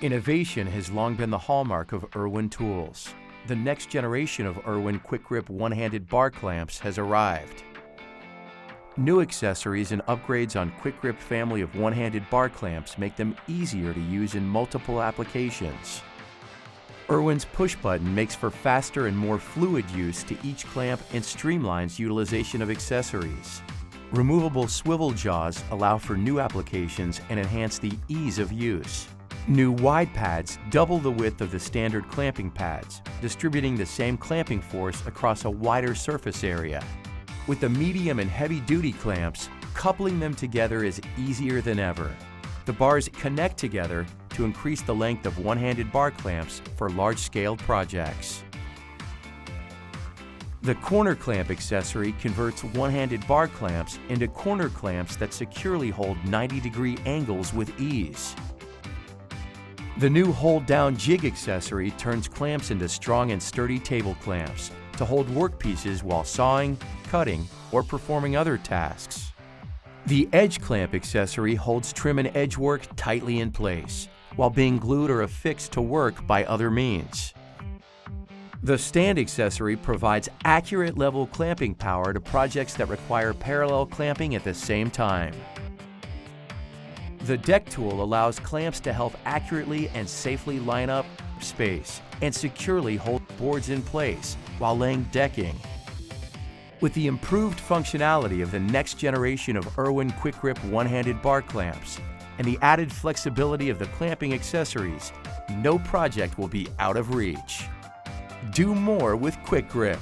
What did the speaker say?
Innovation has long been the hallmark of IRWIN tools. The next generation of IRWIN Quick Grip one-handed bar clamps has arrived. New accessories and upgrades on Quick Grip family of one-handed bar clamps make them easier to use in multiple applications. IRWIN's push button makes for faster and more fluid use to each clamp and streamlines utilization of accessories. Removable swivel jaws allow for new applications and enhance the ease of use. New wide pads double the width of the standard clamping pads, distributing the same clamping force across a wider surface area. With the medium and heavy-duty clamps, coupling them together is easier than ever. The bars connect together to increase the length of one-handed bar clamps for large-scale projects. The corner clamp accessory converts one-handed bar clamps into corner clamps that securely hold 90-degree angles with ease. The new hold-down jig accessory turns clamps into strong and sturdy table clamps to hold workpieces while sawing, cutting, or performing other tasks. The edge clamp accessory holds trim and edge work tightly in place, while being glued or affixed to work by other means. The stand accessory provides accurate level clamping power to projects that require parallel clamping at the same time. The deck tool allows clamps to help accurately and safely line up space and securely hold boards in place while laying decking. With the improved functionality of the next generation of IRWIN Quick Grip one-handed bar clamps and the added flexibility of the clamping accessories, no project will be out of reach. Do more with Quick Grip.